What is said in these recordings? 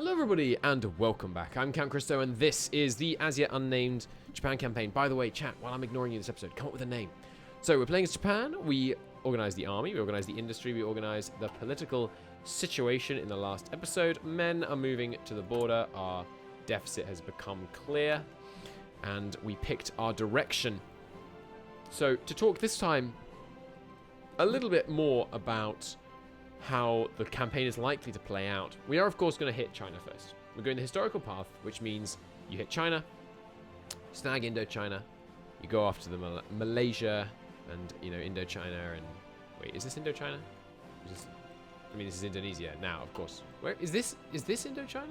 Hello everybody and welcome back. I'm Count Christo and this is the as yet unnamed Japan campaign. By the way, chat, while I'm ignoring you this episode, come up with a name. So we're playing as Japan, we organise the army, we organise the industry, we organise the political situation in the last episode. Men are moving to the border, our deficit has become clear, and we picked our direction. So to talk this time a little bit more about how the campaign is likely to play out. We are, of course, going to hit China first. We're going the historical path, which means you hit China, snag Indochina, you go after the Malaysia and, you know, Indochina and... Wait, is this Indochina? I mean, this is Indonesia now, of course. Where is this? Is this Indochina?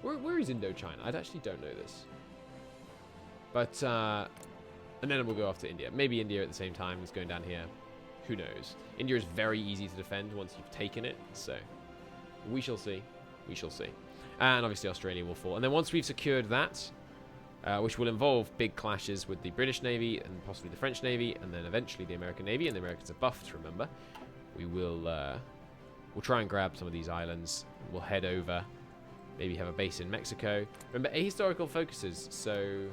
Where is Indochina? I actually don't know this. But, and then we'll go after India. Maybe India at the same time is going down here. Who knows? India is very easy to defend once you've taken it, so we shall see. We shall see. And obviously Australia will fall. And then once we've secured that, which will involve big clashes with the British Navy and possibly the French Navy, and then eventually the American Navy, and the Americans are buffed, remember, we will we'll try and grab some of these islands. We'll head over, maybe have a base in Mexico. Remember, ahistorical focuses, so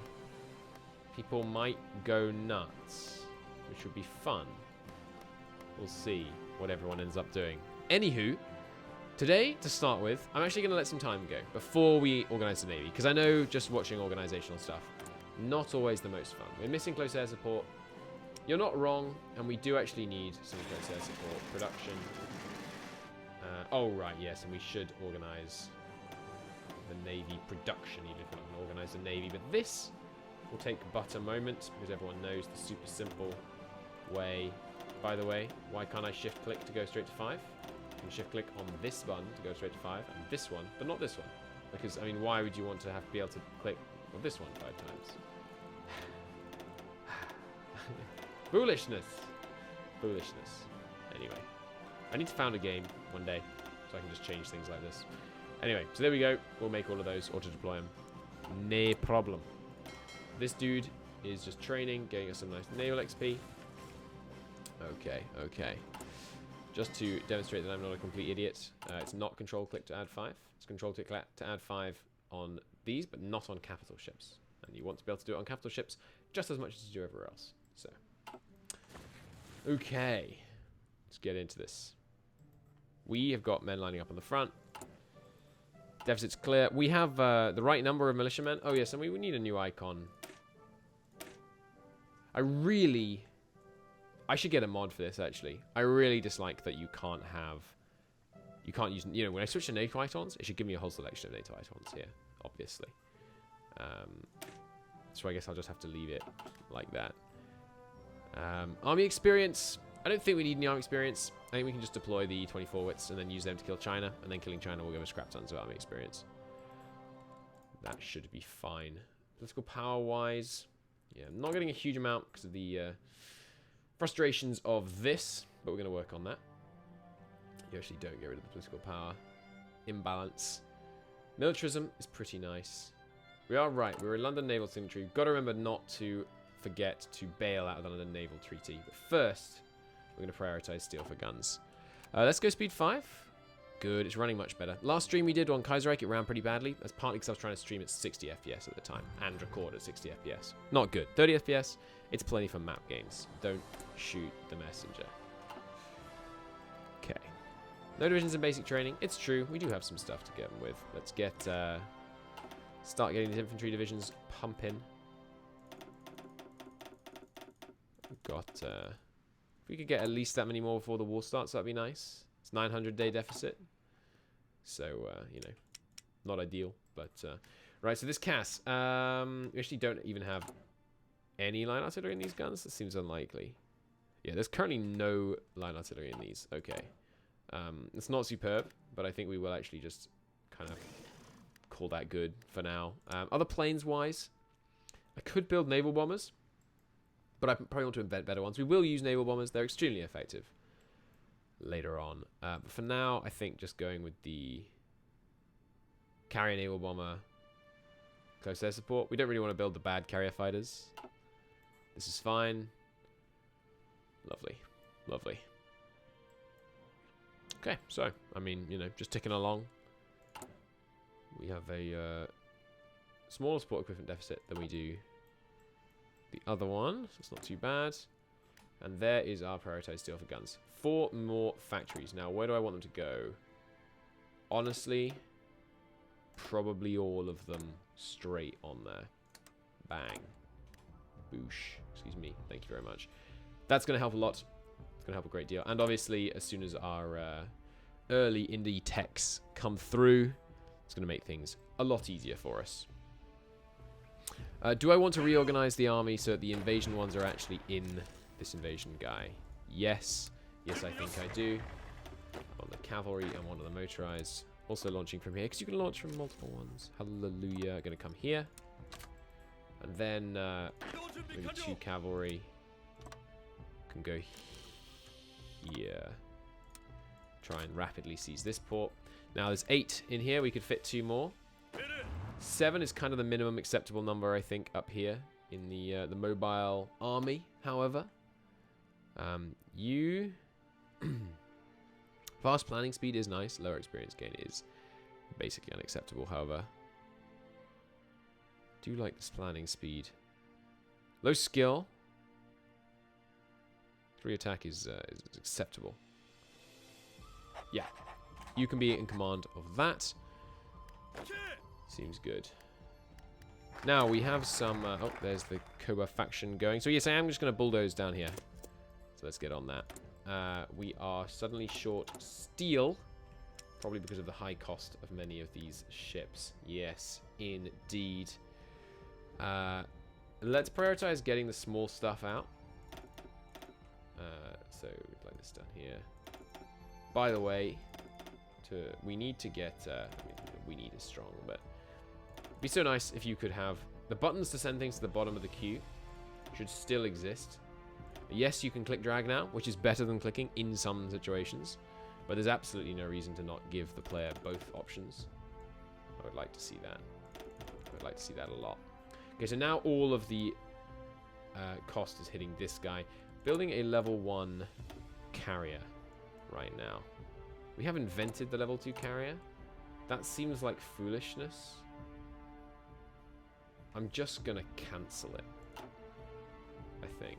people might go nuts, which would be fun. We'll see what everyone ends up doing. Anywho, today, to start with, I'm actually going to let some time go before we organise the Navy, because I know just watching organisational stuff, not always the most fun. We're missing close air support. You're not wrong, and we do actually need some close air support. Production. Oh, right, yes, and we should organise the Navy production, even if we're not going to organise the Navy. But this will take but a moment, because everyone knows the super simple way. By the way, why can't I shift click to go straight to 5? I can shift click on this button to go straight to 5, and this one, but not this one. Because, I mean, why would you want to have to be able to click on this one 5 times? Foolishness. Foolishness. Anyway, I need to found a game one day, so I can just change things like this. Anyway, so there we go. We'll make all of those, auto-deploy them. No problem. This dude is just training, getting us some nice naval XP. Okay, okay. Just to demonstrate that I'm not a complete idiot, it's not control-click to add 5. It's control-click to add 5 on these, but not on capital ships. And you want to be able to do it on capital ships just as much as you do everywhere else. So, okay. Let's get into this. We have got men lining up on the front. Deficit's clear. We have the right number of militiamen. Oh, yes, and we need a new icon. I should get a mod for this, actually. I really dislike that you can't use, you know, when I switch to NATO icons, it should give me a whole selection of NATO icons here, obviously. So I guess I'll just have to leave it like that. Army experience. I don't think we need any army experience. I think we can just deploy the 24 wits and then use them to kill China, and then killing China will give us scrap tons of army experience. That should be fine. Political power-wise, yeah, I'm not getting a huge amount because of the frustrations of this, but we're going to work on that. You actually don't get rid of the political power imbalance. Militarism is pretty nice. We are right. We're a London Naval Signatory. We've got to remember not to forget to bail out of the London Naval Treaty. But first, we're going to prioritize steel for guns. Let's go speed 5. Good. It's running much better. Last stream we did on Kaiserreich, it ran pretty badly. That's partly because I was trying to stream at 60 FPS at the time and record at 60 FPS. Not good. 30 FPS, it's plenty for map games. Don't shoot the messenger. Okay. No divisions in basic training. It's true. We do have some stuff to get them with. Let's get start getting these infantry divisions pumping. We've got if we could get at least that many more before the war starts, that'd be nice. It's 900-day deficit. So, you know, not ideal. But, right, so this CAS. We actually don't even have any line artillery in these guns. That seems unlikely. Yeah, there's currently no line artillery in these. Okay. It's not superb, but I think we will actually just kind of call that good for now. Other planes-wise, I could build naval bombers, but I probably want to invent better ones. We will use naval bombers. They're extremely effective later on. But for now, I think just going with the carrier naval bomber, close air support. We don't really want to build the bad carrier fighters. This is fine. Lovely. Lovely. Okay, so, I mean, you know, just ticking along. We have a smaller support equipment deficit than we do the other one, so it's not too bad. And there is our prioritized steel for guns. 4 more factories. Now, where do I want them to go? Honestly, probably all of them straight on there. Bang. Boosh. Excuse me. Thank you very much. That's going to help a lot. It's going to help a great deal. And obviously, as soon as our early indie techs come through, it's going to make things a lot easier for us. Do I want to reorganize the army so that the invasion ones are actually in this invasion guy? Yes. Yes, I think I do. On the cavalry and one of the motorized. Also launching from here, because you can launch from multiple ones. Hallelujah. Going to come here. And then maybe 2 cavalry can go here. Try and rapidly seize this port. Now there's 8 in here. We could fit 2 more. 7 is kind of the minimum acceptable number, I think, up here in the mobile army. However, you fast planning speed is nice. Lower experience gain is basically unacceptable. However, do like this planning speed. Low skill. 3 attack is acceptable. Yeah, you can be in command of that. Seems good. Now we have some. Oh, there's the Koba faction going. So yes, I am just going to bulldoze down here. So let's get on that. We are suddenly short steel, probably because of the high cost of many of these ships. Yes, indeed. Let's prioritize getting the small stuff out. So like this done here. By the way, we need to get. I mean, we need is strong, but it'd be so nice if you could have the buttons to send things to the bottom of the queue. Should still exist. Yes, you can click drag now, which is better than clicking in some situations, but there's absolutely no reason to not give the player both options. I would like to see that. I would like to see that a lot. Okay, so now all of the cost is hitting this guy. Building a level 1 carrier right now. We have invented the level 2 carrier. That seems like foolishness. I'm just gonna cancel it, I think.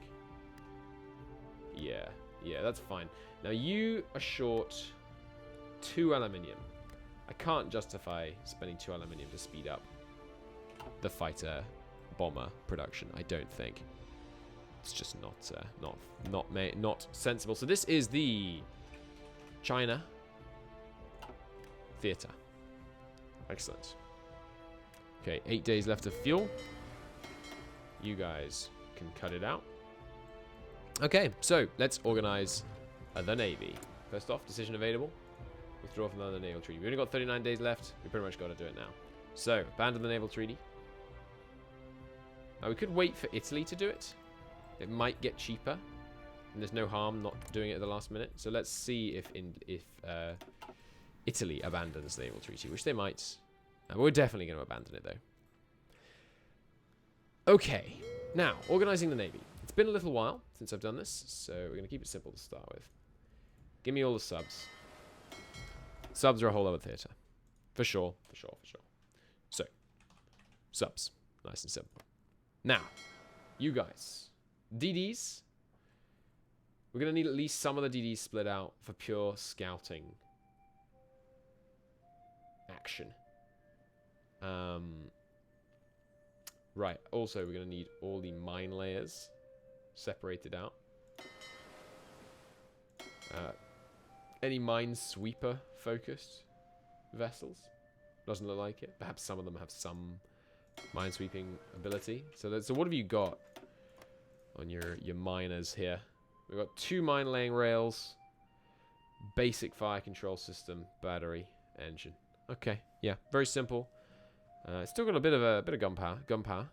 Yeah, that's fine. Now you are short 2 aluminium. I can't justify spending 2 aluminium to speed up the fighter bomber production. I don't think it's just not sensible. So this is the China theater. Excellent. Okay, 8 days left of fuel. You guys can cut it out. Okay, so let's organize the Navy. First off, decision available. Withdraw from the naval treaty. We've only got 39 days left. We pretty much got to do it now. So, abandon the naval treaty. Now, we could wait for Italy to do it. It might get cheaper. And there's no harm not doing it at the last minute. So let's see if Italy abandons the naval treaty, which they might. We're definitely going to abandon it, though. Okay. Now, organizing the Navy. It's been a little while since I've done this, so we're going to keep it simple to start with. Give me all the subs. Subs are a whole other theater. For sure. So, subs. Nice and simple. Now, you guys. DDs. We're going to need at least some of the DDs split out for pure scouting action. Right. Also, we're going to need all the mine layers separated out. Any minesweeper focused vessels? Doesn't look like it. Perhaps some of them have some minesweeping ability. So what have you got on your miners here? We've got 2 mine laying rails, basic fire control system, battery, engine. Okay, yeah, very simple. It's still got a bit of gunpowder. Gunpowder?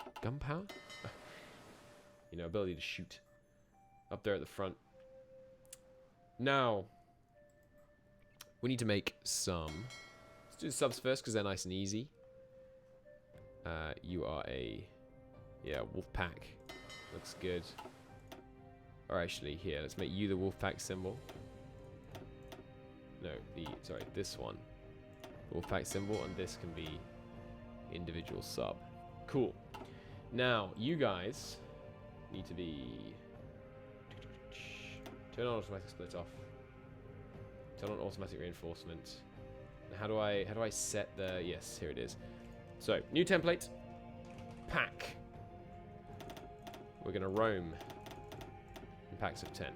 You know, ability to shoot up there at the front. Now, we need to make some. Let's do the subs first because they're nice and easy. You are a wolf pack. Looks good. Or actually, here, let's make you the wolf pack symbol. No, sorry, this one. Wolf pack symbol, and this can be individual sub. Cool. Now, you guys need to be... Turn on automatic split off. Turn on automatic reinforcement. And how do I set the... Yes, here it is. So, new template. Pack. We're going to roam in packs of 10.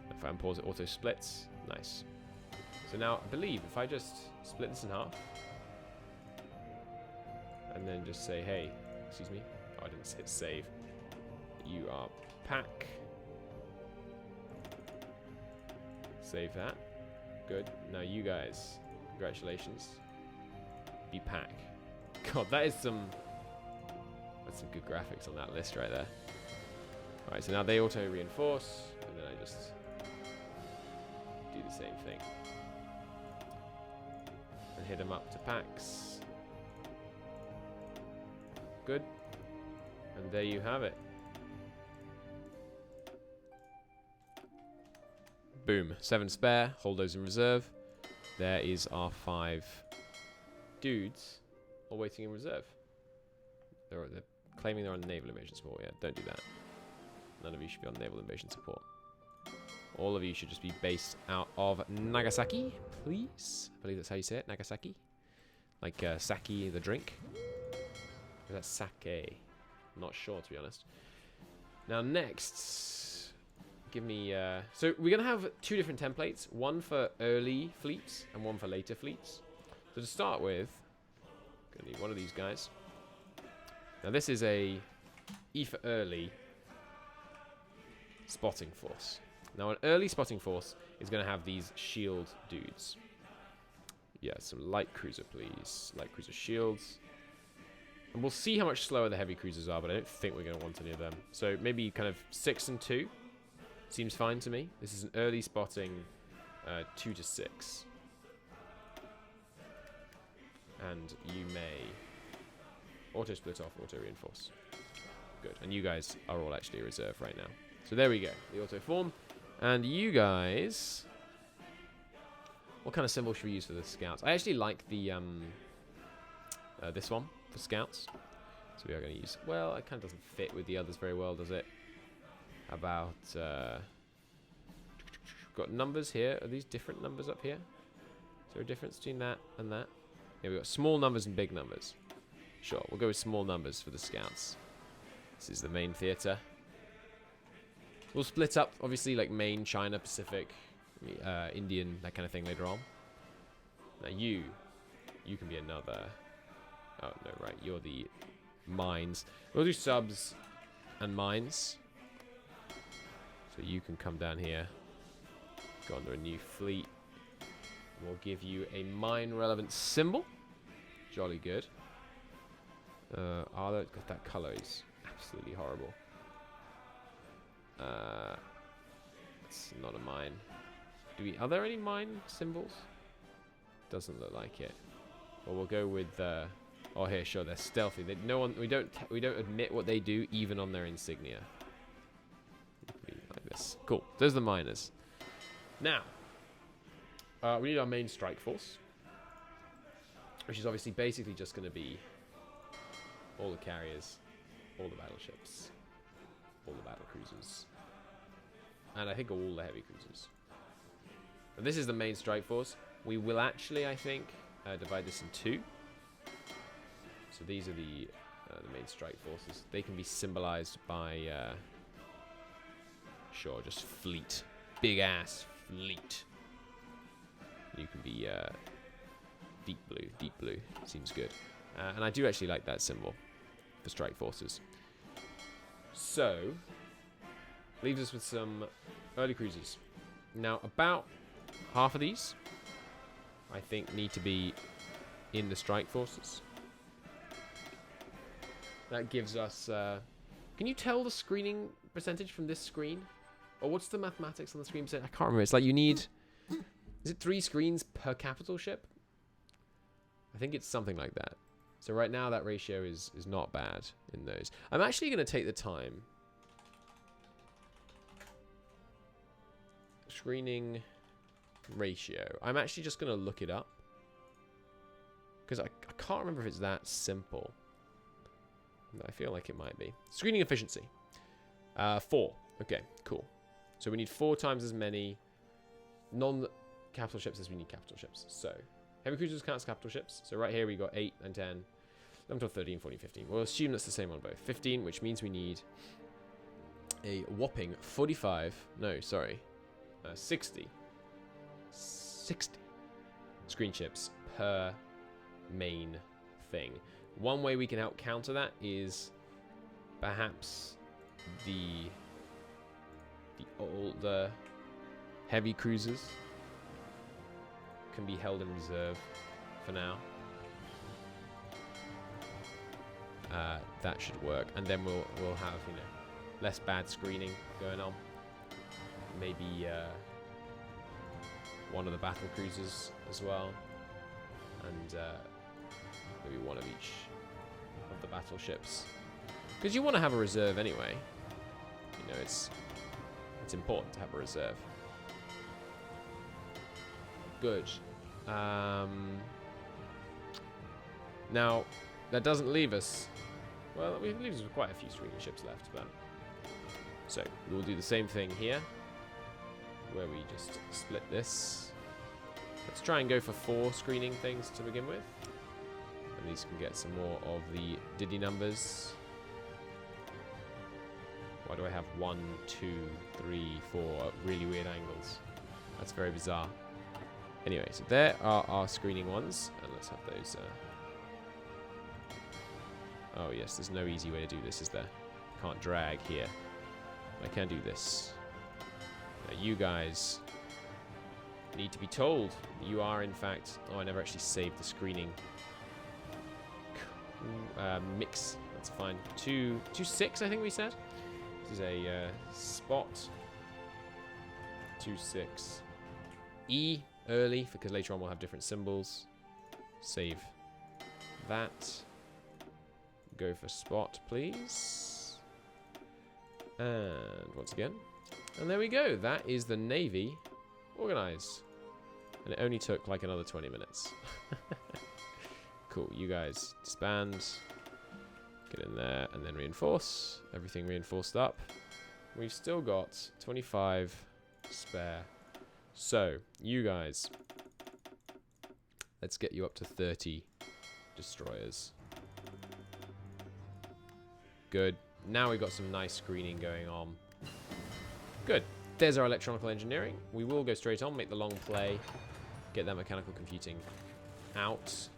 If I unpause it, auto splits. Nice. So now, I believe if I just split this in half, and then just say, hey, excuse me. Oh, I didn't hit save. You are pack. Save that. Good. Now you guys, congratulations. Be pack. God, that's some good graphics on that list right there. Alright, so now they auto reinforce, and then I just do the same thing. And hit them up to packs. Good. And there you have it. Boom. 7 spare. Hold those in reserve. There is our 5 dudes all waiting in reserve. They're claiming they're on naval invasion support. Yeah, don't do that. None of you should be on naval invasion support. All of you should just be based out of Nagasaki, please. I believe that's how you say it, Nagasaki. Like sake, the drink. Or that's sake. I'm not sure, to be honest. Now, next, give me... so we're going to have 2 different templates. One for early fleets and one for later fleets. So to start with, going to need one of these guys. Now, this is a E for early spotting force. Now, an early spotting force is going to have these shield dudes. Yeah, some light cruiser, please. Light cruiser shields. And we'll see how much slower the heavy cruisers are, but I don't think we're going to want any of them. So maybe kind of 6 and 2. Seems fine to me. This is an early spotting 2 to 6. And you may auto split off, auto reinforce. Good. And you guys are all actually a reserve right now. So there we go. The auto form. And you guys... What kind of symbol should we use for the scouts? I actually like the this one for scouts. So we are going to use... Well, it kind of doesn't fit with the others very well, does it? How about... got numbers here. Are these different numbers up here? Is there a difference between that and that? Yeah, we've got small numbers and big numbers. Sure, we'll go with small numbers for the scouts. This is the main theater. We'll split up, obviously, like main, China, Pacific, Indian, that kind of thing later on. Now you can be another... Oh, no, right, you're the mines. We'll do subs and mines. So you can come down here, go under a new fleet. We'll give you a mine-relevant symbol. Jolly good. God, that colour is absolutely horrible. It's not a mine. Are there any mine symbols? Doesn't look like it. Well, we'll go with. Oh, here, sure, they're stealthy. We don't admit what they do, even on their insignia. Like this. Cool. Those are the miners. Now, we need our main strike force, which is obviously basically just going to be all the carriers, all the battleships, all the battle cruisers, and I think all the heavy cruisers. And this is the main strike force. We will actually, I think, divide this in 2. So these are the main strike forces. They can be symbolized by, sure, just fleet. Big ass fleet. You can be deep blue. Deep blue seems good. And I do actually like that symbol for strike forces. So, leaves us with some early cruisers. Now, about half of these, I think, need to be in the strike forces. That gives us... can you tell the screening percentage from this screen? Or what's the mathematics on the screen percentage? I can't remember. It's like you need... Is it 3 screens per capital ship? I think it's something like that. So right now that ratio is not bad in those. I'm actually going to take the time. Screening ratio. I'm actually just going to look it up. Because I can't remember if it's that simple. I feel like it might be. Screening efficiency. 4. Okay, cool. So we need 4 times as many non-capital ships as we need capital ships. So, heavy cruisers counts capital ships. So right here we got 8 and 10, 11, 12, 13, 14, 15. We'll assume that's the same on both. 15, which means we need a whopping 45. No, sorry. 60 screen ships per main thing. One way we can help counter that is perhaps the older heavy cruisers can be held in reserve for now. That should work, and then we'll have, you know, less bad screening going on. Maybe one of the battle cruisers as well, and maybe one of each of the battleships, because you want to have a reserve anyway. You know, it's important to have a reserve. Good. Now that doesn't leave us. Well, it leaves us with quite a few screening ships left, but so we will do the same thing here, where we just split this. Let's try and go for 4 screening things to begin with. And these can get some more of the Diddy numbers. Why do I have 1, 2, 3, 4 really weird angles? That's very bizarre. Anyway, so there are our screening ones. And let's have those. Oh yes, there's no easy way to do this, is there? Can't drag here. I can do this. Now you guys need to be told you are, in fact... Oh, I never actually saved the screening mix. That's fine. 2-6, I think we said. This is a spot. 2-6. E early, because later on we'll have different symbols. Save that. Go for spot, please. And once again. And there we go. That is the Navy organized. And it only took like another 20 minutes. Cool. You guys disband. Get in there and then reinforce. Everything reinforced up. We've still got 25 spare. So, you guys. Let's get you up to 30 destroyers. Good. Now we've got some nice screening going on. Good. There's our electronical engineering. We will go straight on, make the long play, get that mechanical computing out.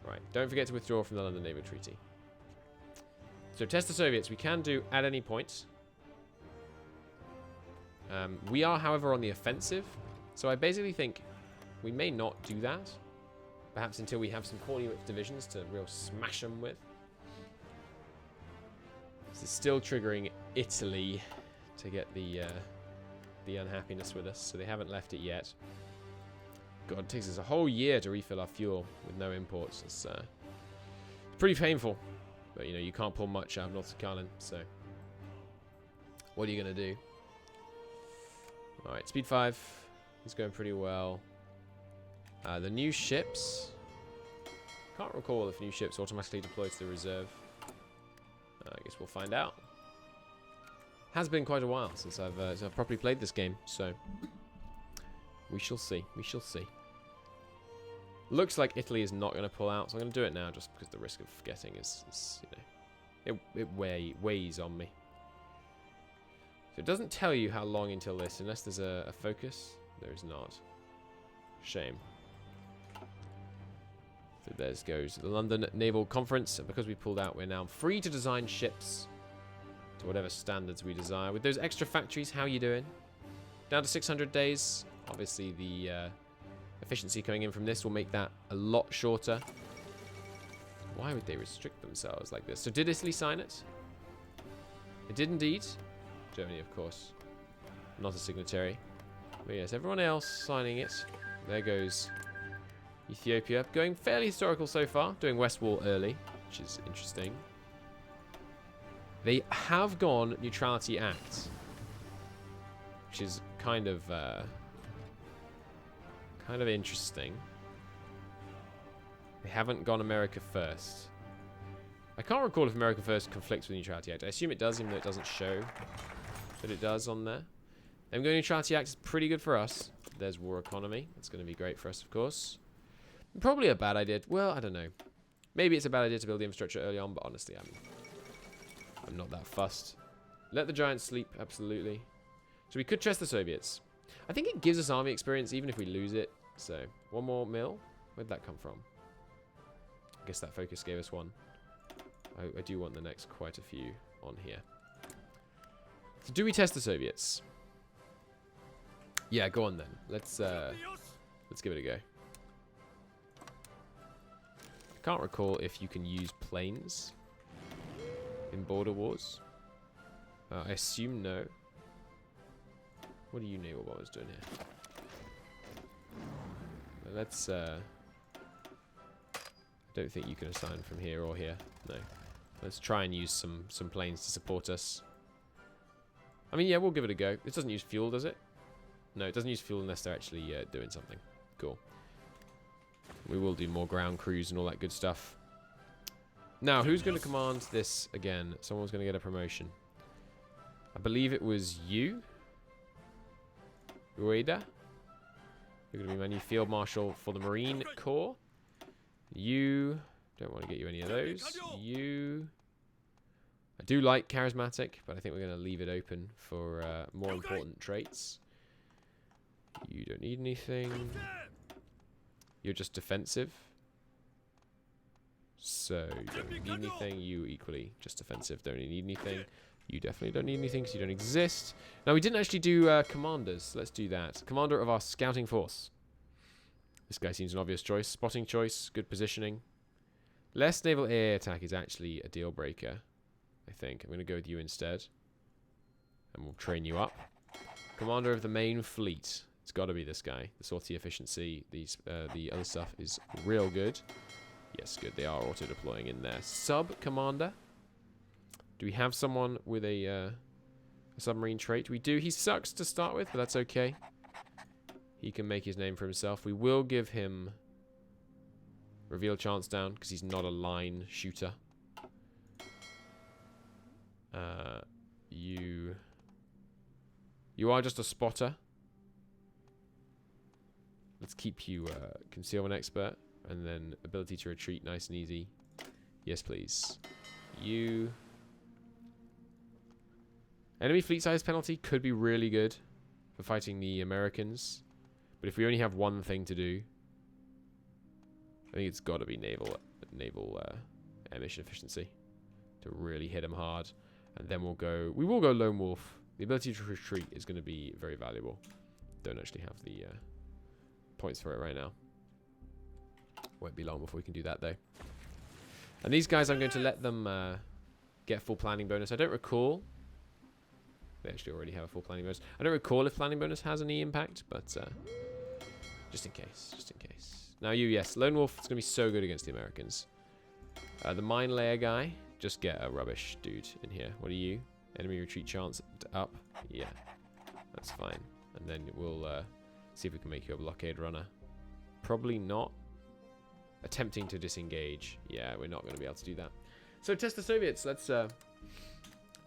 Right. Don't forget to withdraw from the London Naval Treaty. So test the Soviets. We can do at any point. We are, however, on the offensive. So I basically think we may not do that. Perhaps until we have some poorly whipped divisions to real smash them with. This is still triggering Italy to get the unhappiness with us, so they haven't left it yet. God, it takes us a whole year to refill our fuel with no imports. It's pretty painful, but you know, you can't pull much out of North Carolina, so what are you gonna do? All right, speed 5 is going pretty well. The new ships, can't recall if new ships automatically deploy to the reserve. I guess we'll find out. Has been quite a while since I've properly played this game, so we shall see. We shall see. Looks like Italy is not going to pull out, so I'm going to do it now, just because the risk of forgetting is you know, it weighs on me. So it doesn't tell you how long until this, unless there's a focus. There is not. Shame. So there goes the London Naval Conference, and because we pulled out, we're now free to design ships to whatever standards we desire. With those extra factories, how are you doing? Down to 600 days. Obviously, the efficiency coming in from this will make that a lot shorter. Why would they restrict themselves like this? So did Italy sign it? It did indeed. Germany, of course. Not a signatory. But yes, everyone else signing it. There goes Ethiopia. Going fairly historical so far. Doing West Wall early, which is interesting. They have gone Neutrality Act, which is kind of interesting. They haven't gone America First. I can't recall if America First conflicts with Neutrality Act. I assume it does, even though it doesn't show that it does on there. Them going Neutrality Act is pretty good for us. There's War Economy. That's going to be great for us, of course. Probably a bad idea. Well, I don't know. Maybe it's a bad idea to build the infrastructure early on, but honestly, I'm not that fussed. Let the Giants sleep, absolutely. So we could test the Soviets. I think it gives us army experience, even if we lose it. So, one more mill. Where'd that come from? I guess that focus gave us one. I do want the next quite a few on here. So do we test the Soviets? Yeah, go on then. Let's give it a go. I can't recall if you can use planes in border wars. I assume no. What are you naval bombers doing here? Let's I don't think you can assign from here or here. No. Let's try and use some planes to support us. I mean, yeah, we'll give it a go. This doesn't use fuel, does it? No, it doesn't use fuel unless they're actually doing something. Cool. We will do more ground crews and all that good stuff. Now, who's going to command this again? Someone's going to get a promotion. I believe it was you. Ueda. You're going to be my new Field Marshal for the Marine Corps. You... Don't want to get you any of those. You... I do like charismatic, but I think we're going to leave it open for more important traits. You don't need anything. You're just defensive. So, you don't need anything. You equally just defensive. Don't need anything. You definitely don't need anything because you don't exist. Now, we didn't actually do commanders. Let's do that. Commander of our scouting force. This guy seems an obvious choice. Spotting choice. Good positioning. Less naval air attack is actually a deal breaker, I think. I'm going to go with you instead. And we'll train you up. Commander of the main fleet. It's got to be this guy. The sortie efficiency, the other stuff is real good. Yes, good. They are auto-deploying in there. Sub-commander. Do we have someone with a submarine trait? We do. He sucks to start with, but that's okay. He can make his name for himself. We will give him reveal chance down because he's not a line shooter. You are just a spotter. Let's keep you concealment expert, and then ability to retreat, nice and easy. Yes, please. You. Enemy fleet size penalty could be really good for fighting the Americans, but if we only have one thing to do, I think it's got to be naval air mission efficiency to really hit them hard, and then we will go lone wolf. The ability to retreat is going to be very valuable. Don't actually have the points for it right now. Won't be long before we can do that though. And these guys, I'm going to let them get full planning bonus. I don't recall. They actually already have a full planning bonus. I don't recall if planning bonus has any impact, but just in case, just in case. Now you, yes, lone wolf is going to be so good against the Americans. The mine layer guy, just get a rubbish dude in here. What are you? Enemy retreat chance up. Yeah, that's fine. And then we'll see if we can make you a blockade runner. Probably not. Attempting to disengage. Yeah, we're not going to be able to do that. So test the Soviets. Let's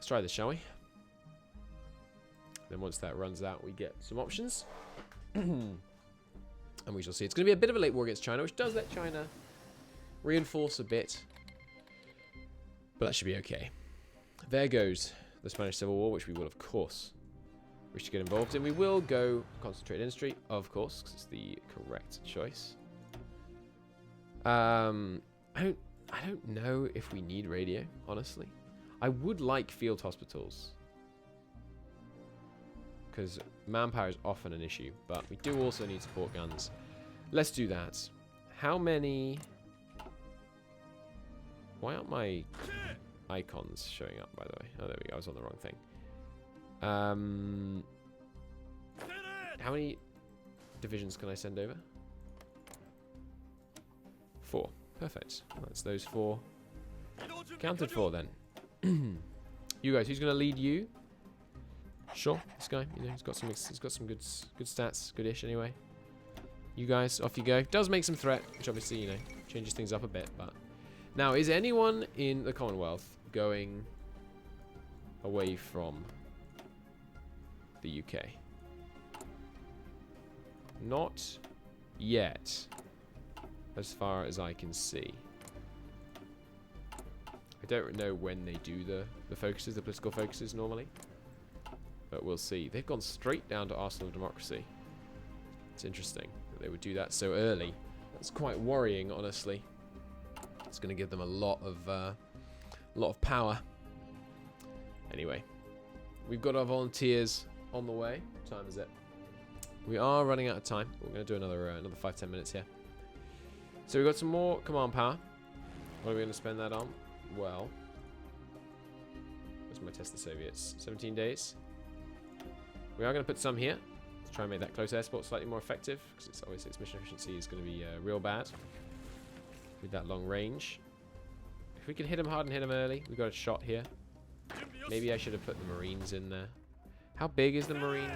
try this, shall we? Then once that runs out, we get some options. And we shall see. It's going to be a bit of a late war against China, which does let China reinforce a bit. But that should be okay. There goes the Spanish Civil War, which we will, of course, wish to get involved in. We will go concentrate industry, of course, because it's the correct choice. I don't know if we need radio, honestly. I would like field hospitals, because manpower is often an issue, but we do also need support guns. Let's do that. How many... Why aren't my icons showing up, by the way? Oh, there we go. I was on the wrong thing. How many divisions can I send over? 4. Perfect. That's those 4 counted for then. You guys, who's going to lead you? Sure, this guy. You know, he's got some good stats, goodish anyway. You guys, off you go. Does make some threat, which obviously, you know, Changes things up a bit, but... Now, is anyone in the Commonwealth going away from the UK? Not yet, as far as I can see. I don't know when they do the focuses, the political focuses normally. But we'll see. They've gone straight down to Arsenal of Democracy. It's interesting that they would do that so early. That's quite worrying, honestly. It's going to give them a lot of power. Anyway, we've got our volunteers on the way. What time is it? We are running out of time. We're going to do another 5-10 minutes here. So we've got some more command power. What are we going to spend that on? Well, where's my test the Soviets? 17 days. We are going to put some here to try and make that close air support slightly more effective, because it's obviously its mission efficiency is going to be real bad with that long range. If we can hit them hard and hit them early, we've got a shot here. Maybe I should have put the Marines in there. How big is the Marine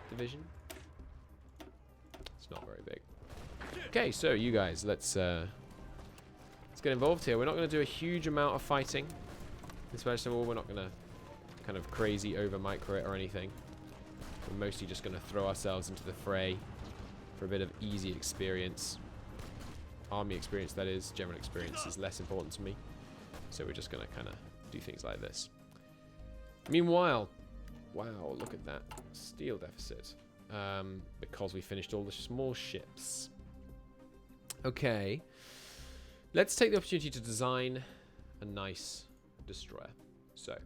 division? It's not very big. Okay, so you guys, let's get involved here. We're not going to do a huge amount of fighting. First of all, we're not going to kind of crazy over micro it or anything. We're mostly just going to throw ourselves into the fray for a bit of easy experience. Army experience, that is. General experience is less important to me. So we're just going to kind of do things like this. Meanwhile, wow, look at that steel deficit. Because we finished all the small ships. Okay. Let's take the opportunity to design a nice destroyer. So,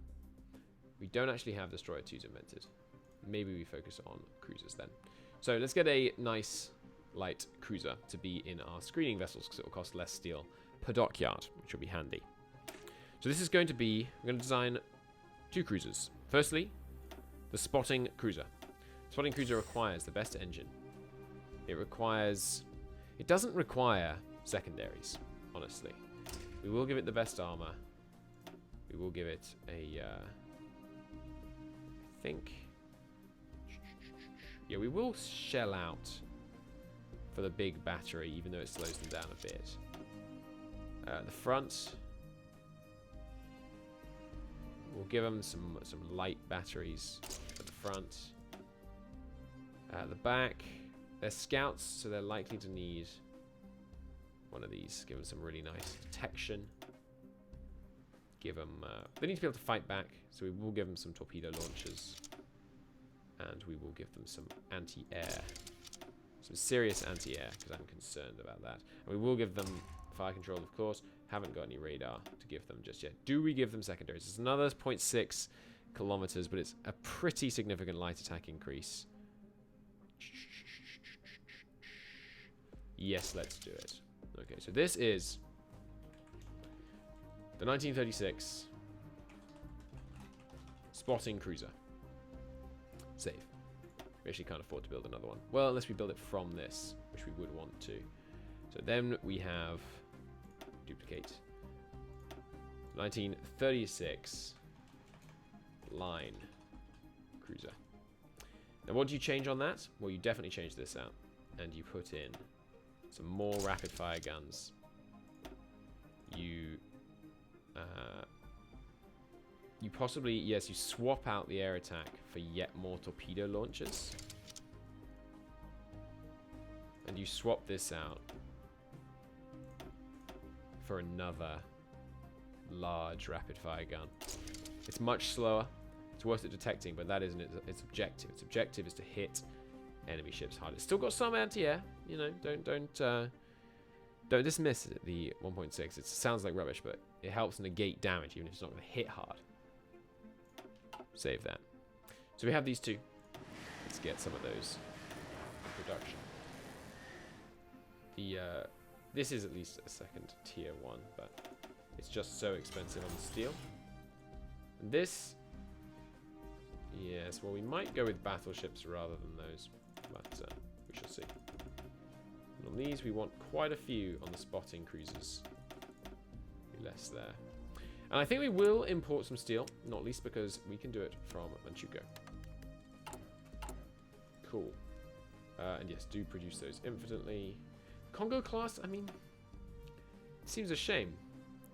we don't actually have destroyer 2s invented. Maybe we focus on cruisers then. So let's get a nice light cruiser to be in our screening vessels, because it will cost less steel per dockyard, which will be handy. So this is going to be, we're going to design 2 cruisers. Firstly, the spotting cruiser. Spotting cruiser requires the best engine. It doesn't require secondaries, honestly. We will give it the best armor. We will give it a, I think... Yeah, we will shell out for the big battery, even though it slows them down a bit. The front, we'll give them some light batteries at the front. The back, they're scouts, so they're likely to need one of these. Give them some really nice detection. Give them, they need to be able to fight back, so we will give them some torpedo launchers. And we will give them some anti-air. Some serious anti-air, because I'm concerned about that. And we will give them fire control, of course. Haven't got any radar to give them just yet. Do we give them secondaries? It's another 0.6 kilometers, but it's a pretty significant light attack increase. Yes, let's do it. Okay, so this is the 1936 spotting cruiser. Save. We actually can't afford to build another one. Well, unless we build it from this, which we would want to. So then we have duplicate 1936 line cruiser. Now, what do you change on that? Well, you definitely change this out, and you put in some more rapid fire guns. You possibly, yes, you swap out the air attack for yet more torpedo launchers. And you swap this out for another large rapid fire gun. It's much slower. It's worse at detecting, but that isn't its objective. Its objective is to hit enemy ships hard. It's still got some anti-air. You know, don't dismiss it, the 1.6. It sounds like rubbish, but it helps negate damage, even if it's not going to hit hard. Save that. So we have these 2. Let's get some of those in production. This is at least a second tier 1, but it's just so expensive on the steel. And this, yes, well, we might go with battleships rather than those, but we shall see. And on these, we want quite a few on the spotting cruisers. Be less there. And I think we will import some steel, not least because we can do it from Manchukuo. Cool. And yes, do produce those infinitely. Congo class, I mean, seems a shame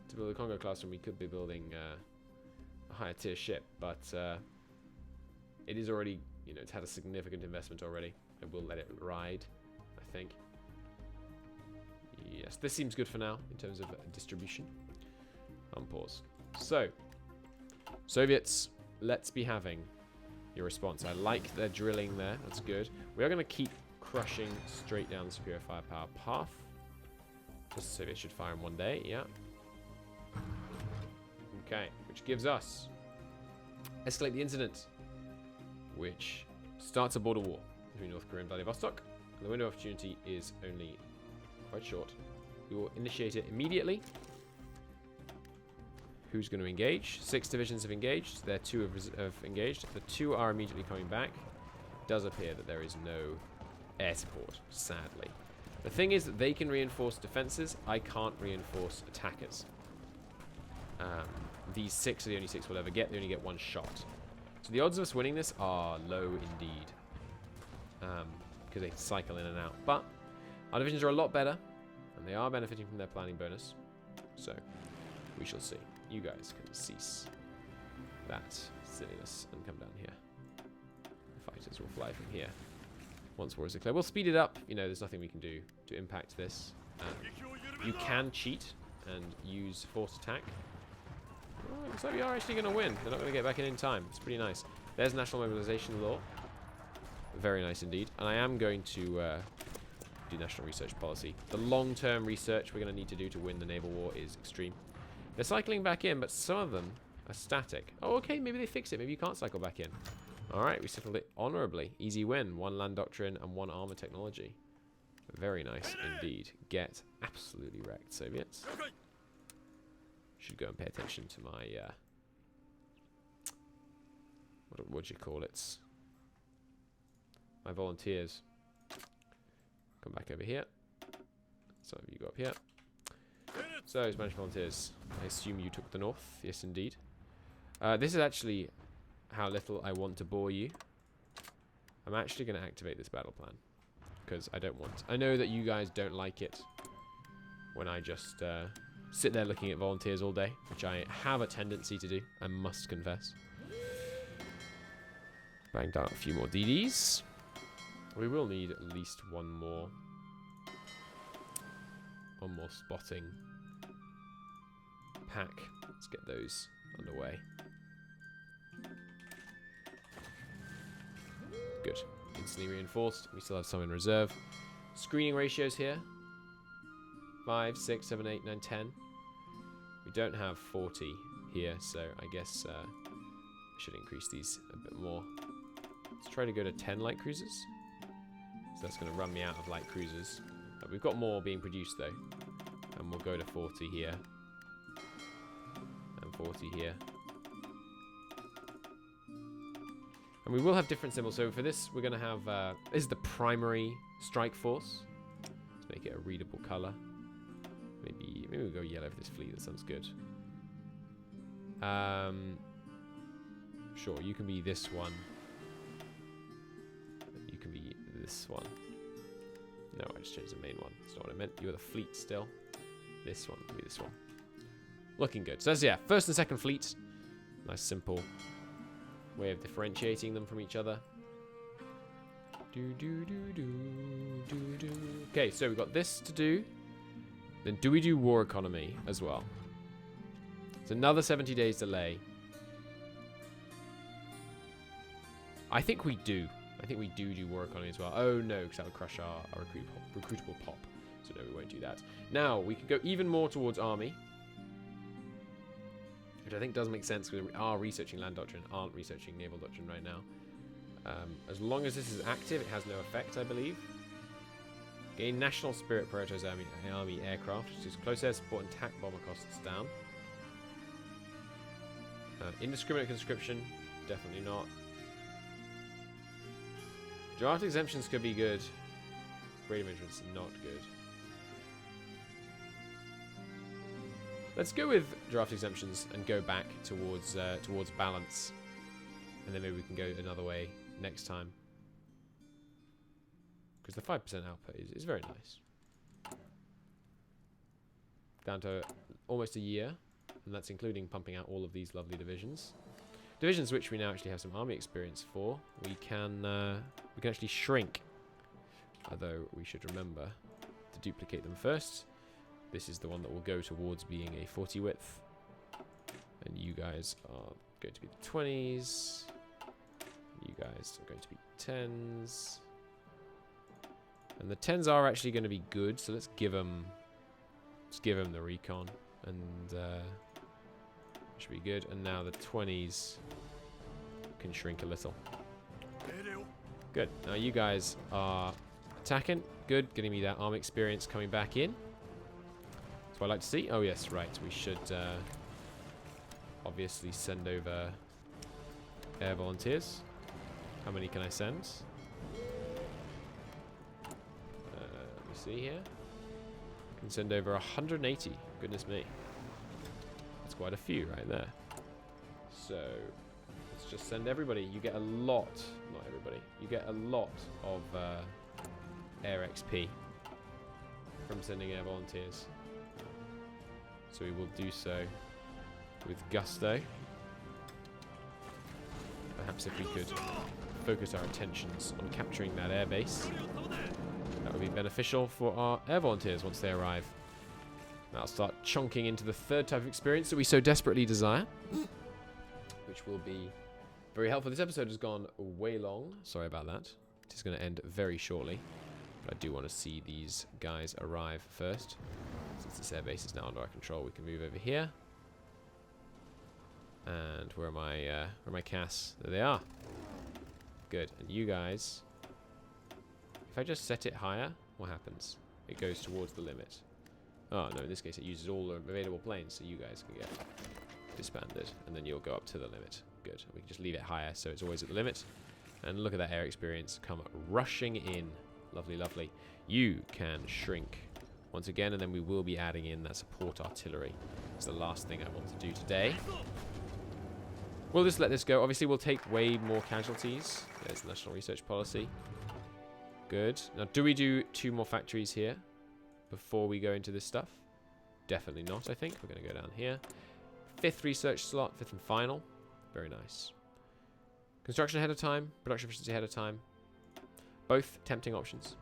to build a Congo class when we could be building a higher tier ship, but it is already, you know, it's had a significant investment already. I will let it ride, I think. Yes, this seems good for now in terms of distribution. Unpause. So, Soviets, let's be having your response. I like their drilling there. That's good. We are going to keep crushing straight down the superior firepower path. The Soviets should fire in one day. Yeah. Okay, which gives us escalate the incident, which starts a border war between North Korea and Vladivostok. And the window of opportunity is only quite short. We will initiate it immediately. Who's going to engage? 6 divisions have engaged. There 2 have engaged. The 2 are immediately coming back. It does appear that there is no air support, sadly. The thing is that they can reinforce defenses. I can't reinforce attackers. These 6 are the only 6 we'll ever get. They only get 1 shot. So the odds of us winning this are low indeed. Because they cycle in and out. But our divisions are a lot better. And they are benefiting from their planning bonus. So, we shall see. You guys can cease that silliness and come down here. The fighters will fly from here. Once war is declared. We'll speed it up. You know, there's nothing we can do to impact this. You can cheat and use forced attack. Oh, looks like we are actually going to win. They're not going to get back in time. It's pretty nice. There's national mobilization law. Very nice indeed. And I am going to do national research policy. The long-term research we're going to need to do to win the naval war is extreme. They're cycling back in, but some of them are static. Oh, okay, maybe they fix it. Maybe you can't cycle back in. All right, we settled it honorably. Easy win. 1 land doctrine and 1 armor technology. Very nice indeed. Get absolutely wrecked, Soviets. Should go and pay attention to my, what do you call it? My volunteers. Come back over here. Some of you go up here. So, Spanish volunteers. I assume you took the north. Yes, indeed. This is actually how little I want to bore you. I'm actually going to activate this battle plan. Because I don't want... I know that you guys don't like it when I just sit there looking at volunteers all day. Which I have a tendency to do, I must confess. Bang down a few more DDs. We will need at least one more spotting pack. Let's get those underway. Good. Instantly reinforced. We still have some in reserve. Screening ratios here. 5, 6, 7, 8, 9, 10. We don't have 40 here, so I guess I should increase these a bit more. Let's try to go to 10 light cruisers. So that's going to run me out of light cruisers. We've got more being produced though. And we'll go to 40 here. And 40 here. And we will have different symbols. So for this, we're going to have... this is the primary strike force. Let's make it a readable color. Maybe we'll go yellow for this fleet. That sounds good. Sure, you can be this one. You can be this one. No, I just changed the main one. That's not what I meant. You're the fleet still. This one can be this one. Looking good. So that's, yeah, first and second fleet. Nice simple way of differentiating them from each other. Okay, so we've got this to do. Then do we do war economy as well? It's another 70 days delay. I think we do. I think we do war economy as well. Oh no, because that would crush our recruitable pop. So no, we won't do that. Now, we could go even more towards army. Which I think does make sense because we are researching land doctrine, aren't researching naval doctrine right now. As long as this is active, it has no effect, I believe. Gain national spirit, prioritize army aircraft, which is close air support and attack bomber costs down. Indiscriminate conscription, definitely not. Draft exemptions could be good. Grade arrangements not good. Let's go with draft exemptions and go back towards balance, and then maybe we can go another way next time. Because the 5% output is very nice. down to almost a year, and that's including pumping out all of these lovely divisions. Divisions which we now actually have some army experience for. We can actually shrink, although we should remember to duplicate them first. This is the one that will go towards being a 40 width, and you guys are going to be the 20s. You guys are going to be 10s. And the 10s are actually going to be good, so let's give them the recon, and should be good. And now the 20s can shrink a little. Good. Now you guys are attacking. Good. Getting me that arm experience coming back in. That's what I like to see. Oh yes, right. We should obviously send over air volunteers. How many can I send? Let me see here. I can send over 180. Goodness me. That's quite a few right there. So let's just send everybody. You get a lot, not everybody, you get a lot of air XP from sending air volunteers. So we will do so with gusto. Perhaps if we could focus our attentions on capturing that air base, that would be beneficial for our air volunteers once they arrive. That'll start chunking into the third type of experience that we so desperately desire, which will be very helpful. This episode has gone way long. Sorry about that. It is going to end very shortly, but I do want to see these guys arrive first. Since this air base is now under our control, we can move over here. And where are my Cass? There they are. Good. And you guys, if I just set it higher, what happens? It goes towards the limit. Oh, no, in this case it uses all the available planes, so you guys can get disbanded, and then you'll go up to the limit. Good. We can just leave it higher, so it's always at the limit. And look at that air experience come rushing in. Lovely, lovely. You can shrink once again, and then we will be adding in that support artillery. It's the last thing I want to do today. We'll just let this go. Obviously, we'll take way more casualties. There's the National Research Policy. Good. Now, do we do 2 more factories here before we go into this stuff? Definitely not, I think. We're going to go down here. 5th research slot, 5th and final. Very nice. Construction ahead of time. Production efficiency ahead of time. Both tempting options.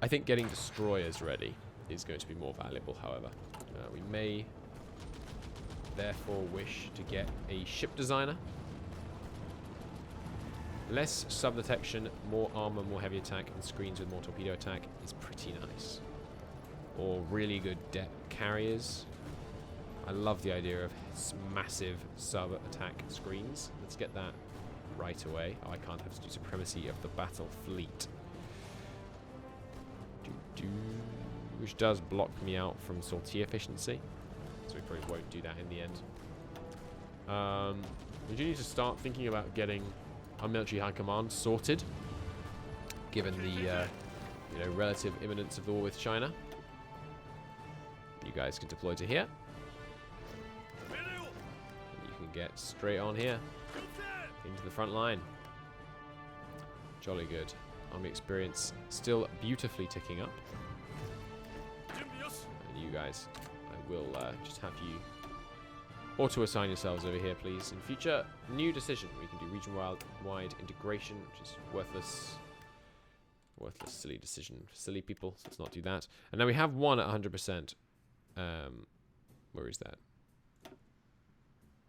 I think getting destroyers ready is going to be more valuable, however. We may therefore wish to get a ship designer. Less sub-detection, more armor, more heavy attack, and screens with more torpedo attack is pretty nice. Or really good deck carriers. I love the idea of massive sub-attack screens. Let's get that right away. Oh, I can't have to do supremacy of the battle fleet. Which does block me out from sortie efficiency. So we probably won't do that in the end. We do need to start thinking about getting our military high command sorted, given the relative imminence of the war with China. You guys can deploy to here. You can get straight on here into the front line. Jolly good. Army experience still beautifully ticking up. And you guys, I will just have you auto-assign yourselves over here, please. In future, new decision. We can do region-wide integration, which is worthless, silly decision for silly people. So let's not do that. And now we have one at 100%. Where is that?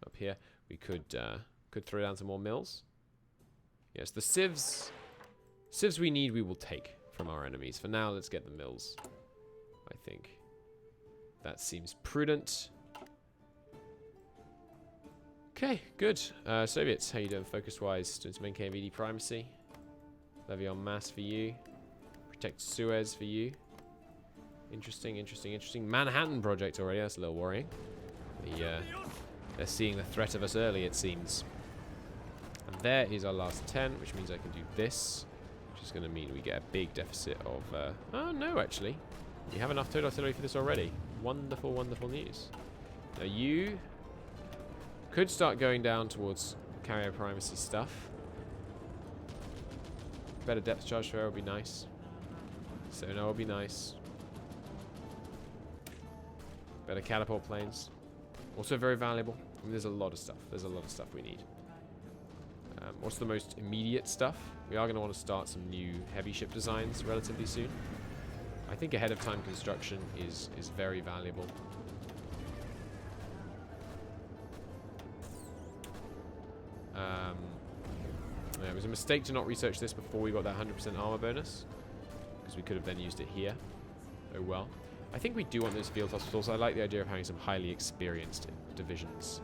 Up here. We could throw down some more mills. Yes, the civs we need, we will take from our enemies. For now, let's get the mills. I think that seems prudent. Okay, good. Soviets, how you doing focus-wise? Doing some NKVD primacy. Levy en masse for you. Protect Suez for you. Interesting, interesting, interesting. Manhattan project already. That's a little worrying. They're seeing the threat of us early, it seems. And there is our last 10, which means I can do this. Which is going to mean we get a big deficit of... oh, no, actually. We have enough total artillery for this already. Wonderful, wonderful news. Now, you could start going down towards carrier primacy stuff. Better depth charge fair would be nice. Sonar would be nice. Better catapult planes. Also very valuable. I mean, there's a lot of stuff. There's a lot of stuff we need. What's the most immediate stuff? We are going to want to start some new heavy ship designs relatively soon. I think ahead of time construction is very valuable. Yeah, it was a mistake to not research this before we got that 100% armor bonus, because we could have then used it here. Oh well. I think we do want those field hospitals. I like the idea of having some highly experienced divisions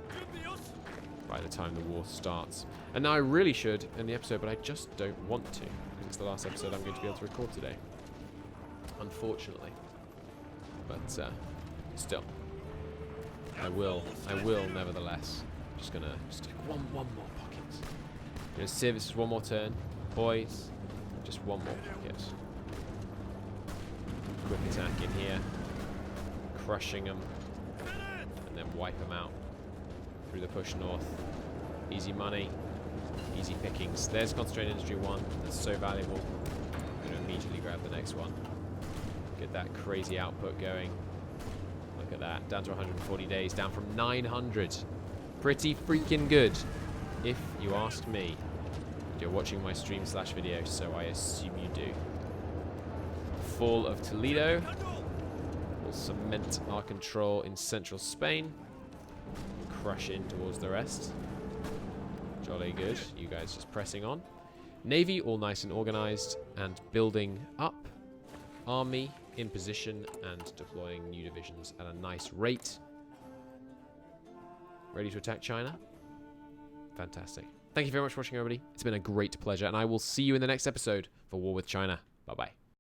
by the time the war starts. And now I really should end the episode, but I just don't want to, because it's the last episode I'm going to be able to record today. Unfortunately. But still. I will nevertheless. Just gonna take one more pocket. You know, Civ, this is one more turn. Boys, just one more pocket. Quick attack in here. Crushing them. And then wipe them out. Through the push north. Easy money. Easy pickings. There's Concentrated Industry 1. That's so valuable. I'm going to immediately grab the next one. Get that crazy output going. Look at that. Down to 140 days. Down from 900. Pretty freaking good, if you ask me. You're watching my stream/video, so I assume you do. Fall of Toledo will cement our control in central Spain. Crush in towards the rest. Jolly good. You guys just pressing on. Navy all nice and organized and building up. Army in position and deploying new divisions at a nice rate. Ready to attack China? Fantastic. Thank you very much for watching, everybody. It's been a great pleasure, and I will see you in the next episode for War with China. Bye-bye.